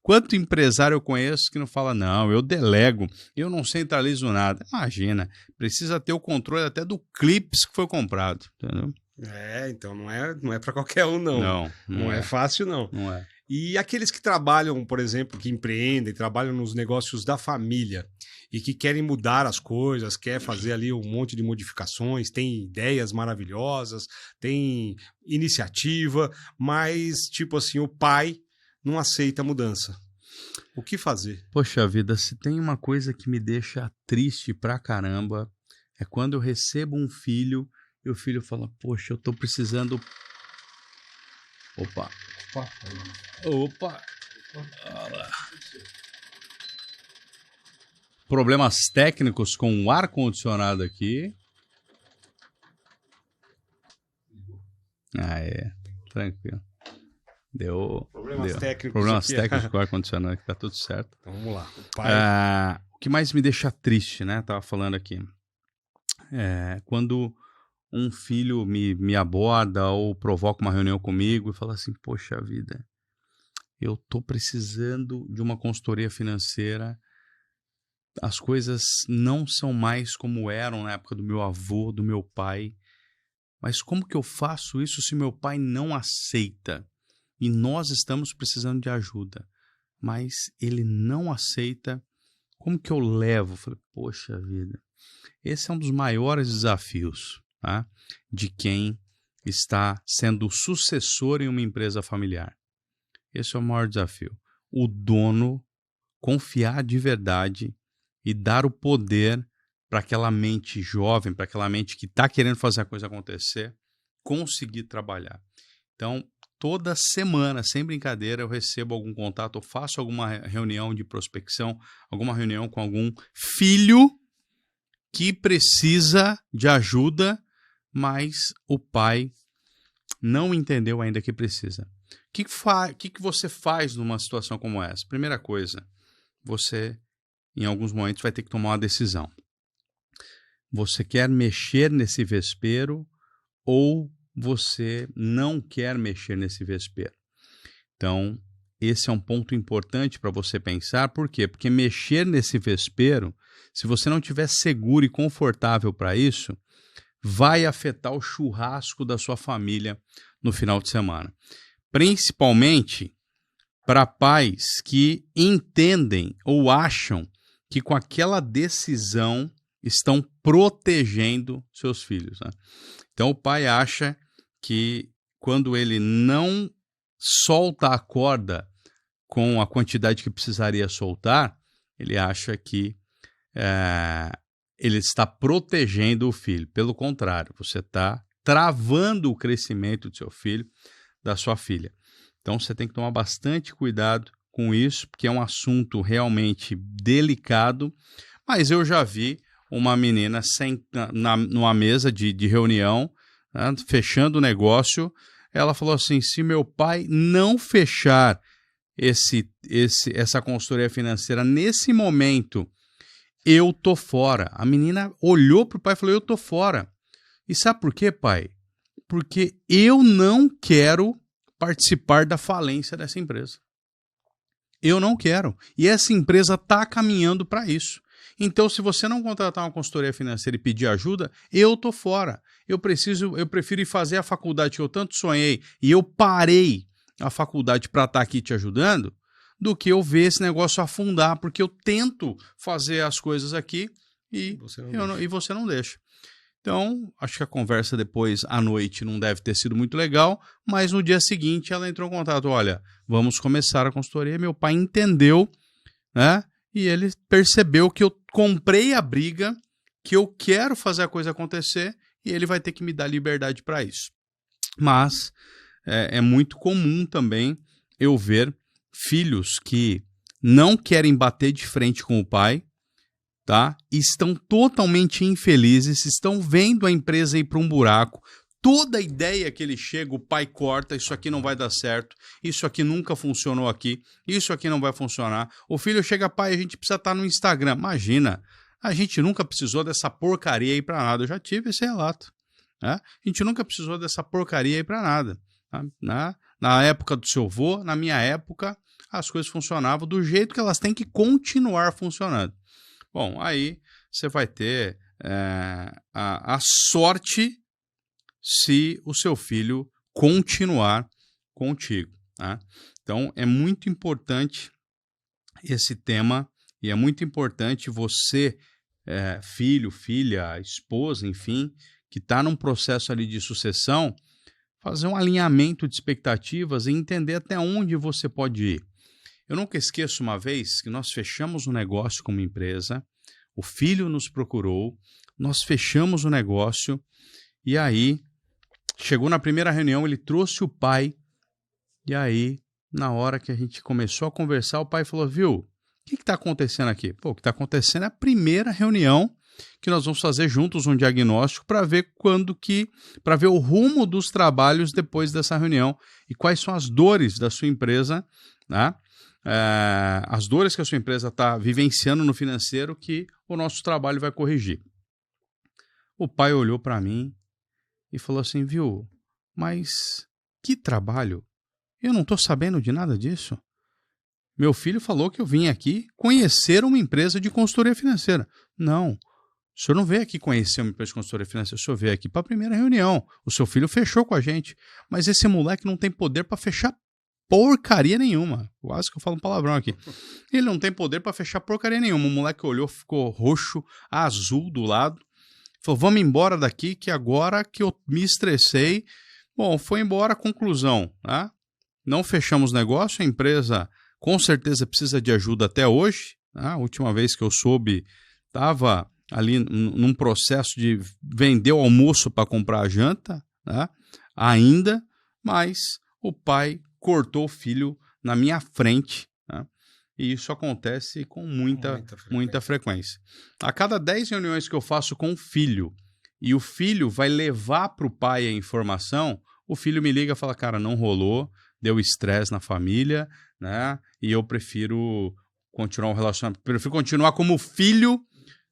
B: Quanto empresário eu conheço que não fala, não, eu delego, eu não centralizo nada. Imagina, precisa ter o controle até do clips que foi comprado, entendeu?
A: Então não é para qualquer um, não. Não é fácil, não.
B: Não é.
A: E aqueles que trabalham, por exemplo, que empreendem, trabalham nos negócios da família e que querem mudar as coisas, quer fazer ali um monte de modificações, tem ideias maravilhosas, tem iniciativa, mas, tipo assim, o pai não aceita a mudança. O que fazer?
B: Poxa vida, se tem uma coisa que me deixa triste pra caramba, é quando eu recebo um filho e o filho fala, poxa, eu tô precisando... Opa. Problemas técnicos com o ar-condicionado aqui. Tranquilo.
A: Problemas
B: técnicos com o ar-condicionado aqui, tá tudo certo.
A: Então vamos lá.
B: O que mais me deixa triste, né? Tava falando aqui. Quando um filho me aborda ou provoca uma reunião comigo e fala assim, poxa vida, eu tô precisando de uma consultoria financeira, as coisas não são mais como eram na época do meu avô, do meu pai, mas como que eu faço isso se meu pai não aceita? E nós estamos precisando de ajuda, mas ele não aceita, como que eu levo? Eu falei, poxa vida, esse é um dos maiores desafios, tá? De quem está sendo sucessor em uma empresa familiar. Esse é o maior desafio. O dono confiar de verdade e dar o poder para aquela mente jovem, para aquela mente que está querendo fazer a coisa acontecer, conseguir trabalhar. Então, toda semana, sem brincadeira, eu recebo algum contato, eu faço alguma reunião de prospecção, alguma reunião com algum filho que precisa de ajuda, mas o pai não entendeu ainda que precisa. O que você faz numa situação como essa? Primeira coisa, você, em alguns momentos, vai ter que tomar uma decisão. você quer mexer nesse vespeiro ou você não quer mexer nesse vespeiro. Então, esse é um ponto importante para você pensar. Por quê? Porque mexer nesse vespeiro, se você não estiver seguro e confortável para isso, vai afetar o churrasco da sua família no final de semana. Principalmente para pais que entendem ou acham que com aquela decisão estão protegendo seus filhos, né? Então o pai acha que quando ele não solta a corda com a quantidade que precisaria soltar, ele acha que ele está protegendo o filho. Pelo contrário, você está travando o crescimento do seu filho, da sua filha. Então você tem que tomar bastante cuidado com isso, porque é um assunto realmente delicado, mas eu já vi uma menina numa mesa de reunião, né, fechando o negócio, ela falou assim, se meu pai não fechar essa consultoria financeira nesse momento, eu tô fora. A menina olhou para o pai e falou, eu tô fora. E sabe por quê, pai? Porque eu não quero participar da falência dessa empresa. Eu não quero. E essa empresa está caminhando para isso. Então, se você não contratar uma consultoria financeira e pedir ajuda, eu tô fora. Eu prefiro ir fazer a faculdade que eu tanto sonhei e eu parei a faculdade para estar aqui te ajudando, do que eu ver esse negócio afundar, porque eu tento fazer as coisas aqui e você não deixa. Então, acho que a conversa depois à noite não deve ter sido muito legal, mas no dia seguinte ela entrou em contato, olha, vamos começar a consultoria, meu pai entendeu, né? E ele percebeu que eu comprei a briga, que eu quero fazer a coisa acontecer e ele vai ter que me dar liberdade para isso. Mas é muito comum também eu ver filhos que não querem bater de frente com o pai, tá? Estão totalmente infelizes, estão vendo a empresa ir para um buraco. Toda ideia que ele chega, o pai corta, isso aqui não vai dar certo, isso aqui nunca funcionou aqui, isso aqui não vai funcionar. O filho chega, pai, a gente precisa estar no Instagram. Imagina, a gente nunca precisou dessa porcaria aí para nada. Eu já tive esse relato, né? A gente nunca precisou dessa porcaria aí para nada. Tá? Na época do seu avô, na minha época, as coisas funcionavam do jeito que elas têm que continuar funcionando. Bom, aí você vai ter a sorte se o seu filho continuar contigo, tá? Então, é muito importante esse tema e é muito importante você, filho, filha, esposa, enfim, que está num processo ali de sucessão, fazer um alinhamento de expectativas e entender até onde você pode ir. Eu nunca esqueço uma vez que nós fechamos um negócio com uma empresa, o filho nos procurou, nós fechamos o negócio e aí chegou na primeira reunião, ele trouxe o pai e aí na hora que a gente começou a conversar, o pai falou, viu, o que está acontecendo aqui? Pô, o que está acontecendo é a primeira reunião que nós vamos fazer juntos um diagnóstico para ver para ver o rumo dos trabalhos depois dessa reunião e quais são as dores da sua empresa, né? As dores que a sua empresa está vivenciando no financeiro que o nosso trabalho vai corrigir. O pai olhou para mim e falou assim, viu, mas que trabalho? Eu não estou sabendo de nada disso. Meu filho falou que eu vim aqui conhecer uma empresa de consultoria financeira. Não, o senhor não veio aqui conhecer uma empresa de consultoria financeira, o senhor veio aqui para a primeira reunião. O seu filho fechou com a gente, mas esse moleque não tem poder para fechar porcaria nenhuma. Quase que eu falo um palavrão aqui. Ele não tem poder para fechar porcaria nenhuma. O moleque olhou, ficou roxo, azul do lado. Falou, vamos embora daqui que agora que eu me estressei. Bom, foi embora, conclusão, tá? Não fechamos negócio, a empresa com certeza precisa de ajuda até hoje. Tá? A última vez que eu soube, estava ali num processo de vender o almoço para comprar a janta, tá? Ainda, mas o pai cortou o filho na minha frente, tá? E isso acontece com muita frequência. A cada 10 reuniões que eu faço com o filho e o filho vai levar para o pai a informação, o filho me liga e fala, cara, não rolou, deu estresse na família, né? E eu prefiro continuar um relacionamento, prefiro continuar como filho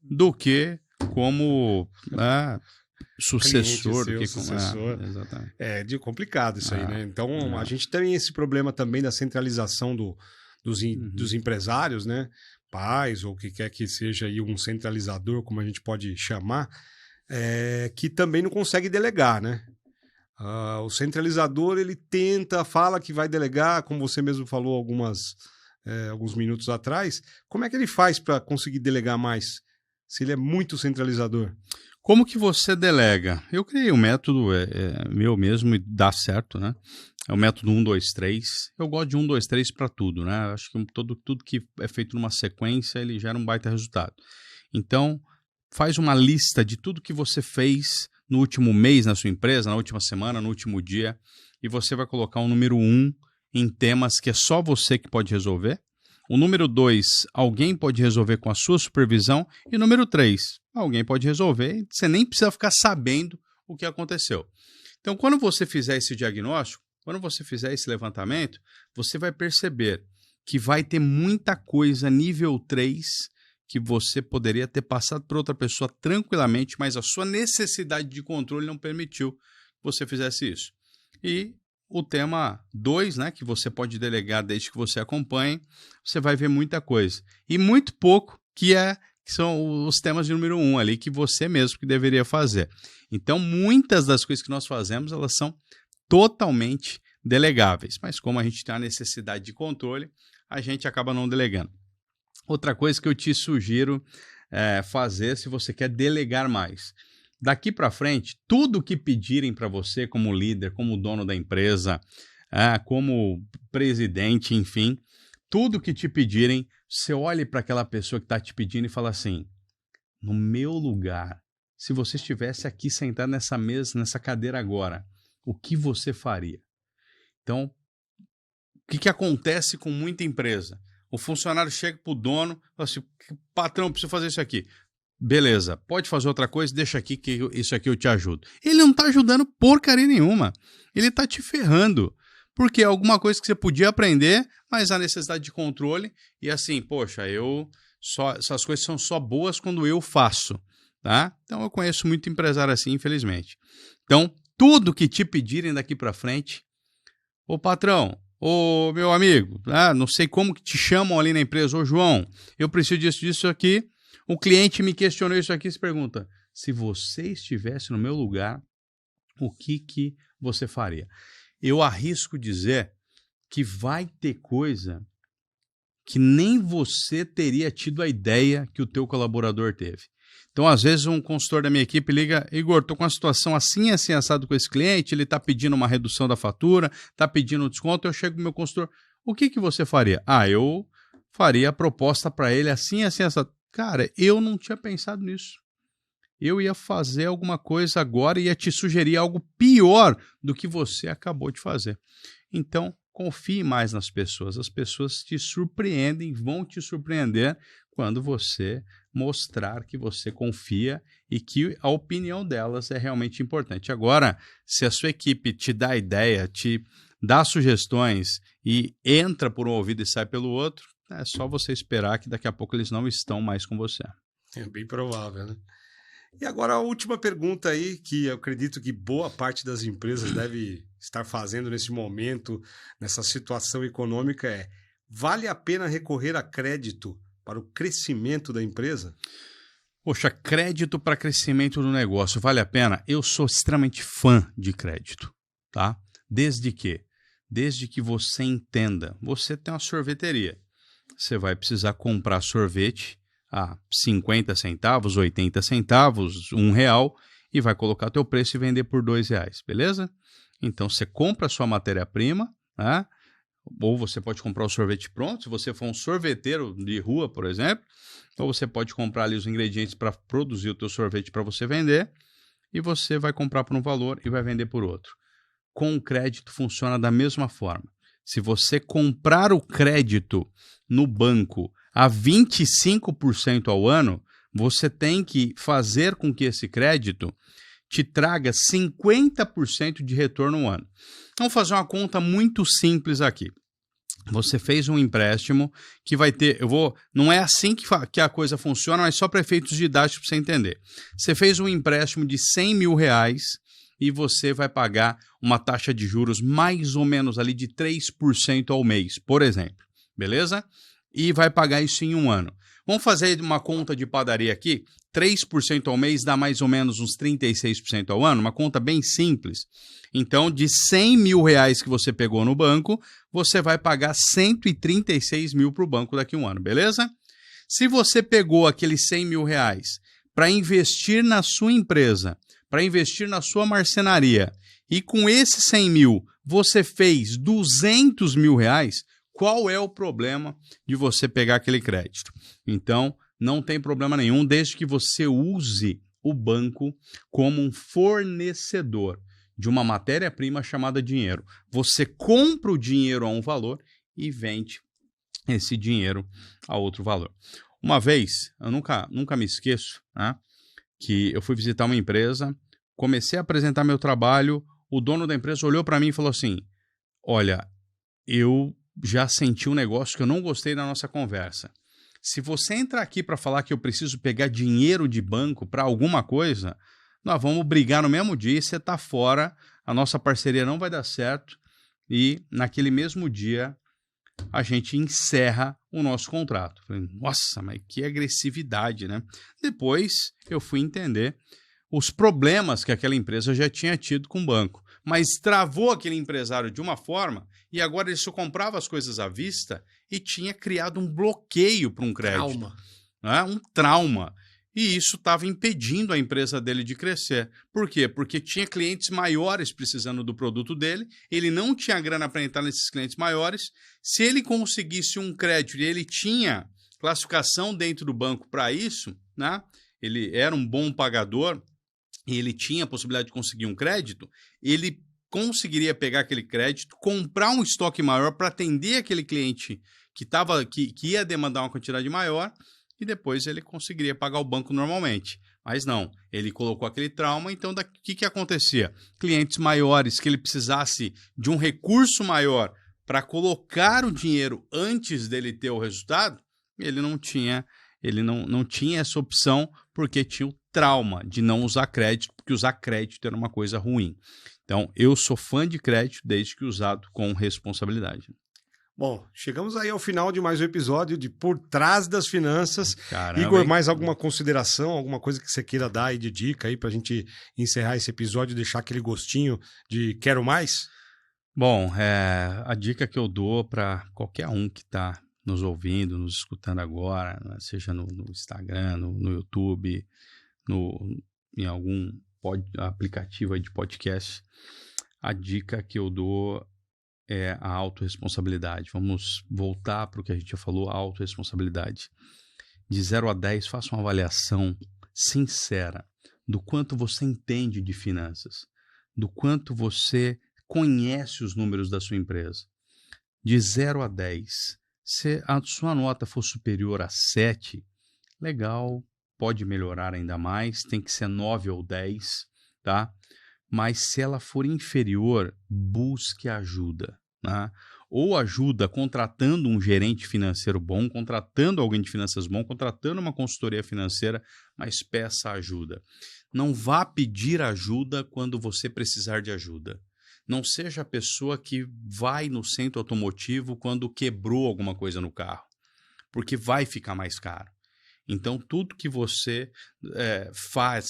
B: do que como sucessor.
A: Sucessor.
B: Exatamente.
A: É complicado isso aí, né? Então, a
B: É.
A: gente tem esse problema também da centralização dos empresários, né? Pais, ou o que quer que seja aí um centralizador, como a gente pode chamar, que também não consegue delegar, né? O centralizador, ele fala que vai delegar, como você mesmo falou alguns minutos atrás. Como é que ele faz para conseguir delegar mais, se ele é muito centralizador?
B: Como que você delega? Eu criei um método meu mesmo e dá certo, né? É o método 1, 2, 3. Eu gosto de 1, 2, 3 para tudo, né? Acho que tudo que é feito numa sequência, ele gera um baita resultado. Então, faz uma lista de tudo que você fez no último mês na sua empresa, na última semana, no último dia, e você vai colocar o número 1 em temas que é só você que pode resolver. O número 2, alguém pode resolver com a sua supervisão. E o número 3, alguém pode resolver e você nem precisa ficar sabendo o que aconteceu. Então, quando você fizer esse diagnóstico, quando você fizer esse levantamento, você vai perceber que vai ter muita coisa nível 3 que você poderia ter passado por outra pessoa tranquilamente, mas a sua necessidade de controle não permitiu que você fizesse isso. E o tema 2, né, que você pode delegar desde que você acompanhe, você vai ver muita coisa. E muito pouco que são os temas de número 1 ali, que você mesmo que deveria fazer. Então, muitas das coisas que nós fazemos, elas são totalmente delegáveis. Mas como a gente tem a necessidade de controle, a gente acaba não delegando. Outra coisa que eu te sugiro fazer se você quer delegar mais. Daqui para frente, tudo que pedirem para você como líder, como dono da empresa, como presidente, enfim, tudo que te pedirem, você olhe para aquela pessoa que está te pedindo e fala assim, no meu lugar, se você estivesse aqui sentado nessa mesa, nessa cadeira agora, o que você faria? Então, o que acontece com muita empresa? O funcionário chega para o dono e fala assim, patrão, preciso fazer isso aqui. Beleza, pode fazer outra coisa, deixa aqui que isso aqui eu te ajudo. Ele não está ajudando porcaria nenhuma. Ele está te ferrando. Porque é alguma coisa que você podia aprender, mas a necessidade de controle. E assim, poxa, essas coisas são só boas quando eu faço. Tá? Então eu conheço muito empresário assim, infelizmente. Então, tudo que te pedirem daqui para frente, ô patrão, ô meu amigo, não sei como que te chamam ali na empresa, ô João, eu preciso disso aqui. O cliente me questionou isso aqui e se pergunta, se você estivesse no meu lugar, o que você faria? Eu arrisco dizer que vai ter coisa que nem você teria tido a ideia que o teu colaborador teve. Então, às vezes, um consultor da minha equipe liga, Igor, estou com uma situação assim assado com esse cliente, ele está pedindo uma redução da fatura, está pedindo um desconto, eu chego para o meu consultor, o que você faria? Eu faria a proposta para ele assim assado. Cara, eu não tinha pensado nisso. Eu ia fazer alguma coisa agora e ia te sugerir algo pior do que você acabou de fazer. Então, confie mais nas pessoas. As pessoas te surpreendem, vão te surpreender quando você mostrar que você confia e que a opinião delas é realmente importante. Agora, se a sua equipe te dá ideia, te dá sugestões e entra por um ouvido e sai pelo outro, é só você esperar que daqui a pouco eles não estão mais com você.
A: É bem provável, né? E agora a última pergunta aí, que eu acredito que boa parte das empresas deve estar fazendo nesse momento, nessa situação econômica, vale a pena recorrer a crédito para o crescimento da empresa?
B: Poxa, crédito para crescimento do negócio, vale a pena? Eu sou extremamente fã de crédito, tá? Desde que você entenda, você tem uma sorveteria, você vai precisar comprar sorvete a 50 centavos, 80 centavos, R$1 e vai colocar teu preço e vender por R$2, beleza? Então você compra a sua matéria-prima, né? Ou você pode comprar o sorvete pronto, se você for um sorveteiro de rua, por exemplo, ou você pode comprar ali os ingredientes para produzir o teu sorvete para você vender e você vai comprar por um valor e vai vender por outro. Com o crédito funciona da mesma forma. Se você comprar o crédito no banco a 25% ao ano, você tem que fazer com que esse crédito te traga 50% de retorno ao ano. Vamos fazer uma conta muito simples aqui. Você fez um empréstimo que vai ter... não é assim que a coisa funciona, mas só para efeitos didáticos para você entender. Você fez um empréstimo de R$100 mil e você vai pagar uma taxa de juros mais ou menos ali de 3% ao mês, por exemplo. Beleza? E vai pagar isso em um ano. Vamos fazer uma conta de padaria aqui. 3% ao mês dá mais ou menos uns 36% ao ano. Uma conta bem simples. Então, de R$100 mil que você pegou no banco, você vai pagar 136 mil para o banco daqui a um ano, beleza? Se você pegou aqueles R$100 mil para investir na sua empresa, para investir na sua marcenaria, e com esses 100 mil você fez R$200 mil, qual é o problema de você pegar aquele crédito? Então, não tem problema nenhum, desde que você use o banco como um fornecedor de uma matéria-prima chamada dinheiro. Você compra o dinheiro a um valor e vende esse dinheiro a outro valor. Uma vez, eu nunca me esqueço, né, que eu fui visitar uma empresa, comecei a apresentar meu trabalho, o dono da empresa olhou para mim e falou assim, olha, eu já senti um negócio que eu não gostei da nossa conversa. Se você entrar aqui para falar que eu preciso pegar dinheiro de banco para alguma coisa, nós vamos brigar no mesmo dia e você está fora, a nossa parceria não vai dar certo e naquele mesmo dia a gente encerra o nosso contrato. Falei, nossa, mas que agressividade, né? Depois eu fui entender os problemas que aquela empresa já tinha tido com o banco, mas travou aquele empresário de uma forma e agora ele só comprava as coisas à vista e tinha criado um bloqueio para um crédito.
A: Trauma.
B: Né? Um trauma. E isso estava impedindo a empresa dele de crescer. Por quê? Porque tinha clientes maiores precisando do produto dele, ele não tinha grana para entrar nesses clientes maiores. Se ele conseguisse um crédito e ele tinha classificação dentro do banco para isso, né? Ele era um bom pagador e ele tinha a possibilidade de conseguir um crédito, ele conseguiria pegar aquele crédito, comprar um estoque maior para atender aquele cliente que ia demandar uma quantidade maior, e depois ele conseguiria pagar o banco normalmente. Mas não, ele colocou aquele trauma, então o que acontecia? Clientes maiores que ele precisasse de um recurso maior para colocar o dinheiro antes dele ter o resultado, ele não tinha essa opção porque tinha o trauma de não usar crédito, porque usar crédito era uma coisa ruim. Então, eu sou fã de crédito desde que usado com responsabilidade.
A: Bom, chegamos aí ao final de mais um episódio de Por Trás das Finanças.
B: Caramba,
A: Igor, mais alguma consideração, alguma coisa que você queira dar aí de dica aí pra gente encerrar esse episódio e deixar aquele gostinho de quero mais?
B: Bom, a dica que eu dou para qualquer um que está nos ouvindo, nos escutando agora, seja no Instagram, no YouTube, em algum aplicativo aí de podcast, a dica que eu dou é a autorresponsabilidade. Vamos voltar para o que a gente já falou, a autorresponsabilidade. De 0 a 10, faça uma avaliação sincera do quanto você entende de finanças, do quanto você conhece os números da sua empresa. De 0 a 10, se a sua nota for superior a 7, legal, pode melhorar ainda mais, tem que ser 9 ou 10, tá? Mas se ela for inferior, busque ajuda, né? Ou ajuda contratando um gerente financeiro bom, contratando alguém de finanças bom, contratando uma consultoria financeira, mas peça ajuda. Não vá pedir ajuda quando você precisar de ajuda. Não seja a pessoa que vai no centro automotivo quando quebrou alguma coisa no carro, porque vai ficar mais caro. Então, tudo que você faz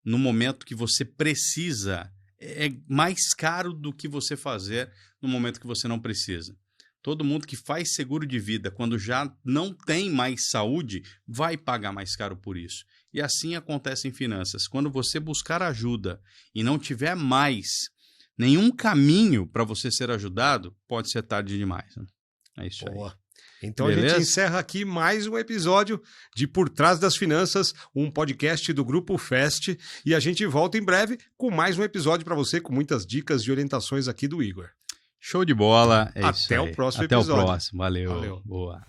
B: no momento que você precisa é mais caro do que você fazer no momento que você não precisa. Todo mundo que faz seguro de vida quando já não tem mais saúde vai pagar mais caro por isso. E assim acontece em finanças. Quando você buscar ajuda e não tiver mais nenhum caminho para você ser ajudado, pode ser tarde demais. Né? É isso. Boa. Aí.
A: Então beleza? A gente encerra aqui mais um episódio de Por Trás das Finanças, um podcast do Grupo Fest, e a gente volta em breve com mais um episódio para você, com muitas dicas e orientações aqui do Igor.
B: Show de bola.
A: Até o próximo episódio.
B: Até o próximo. Valeu. Boa.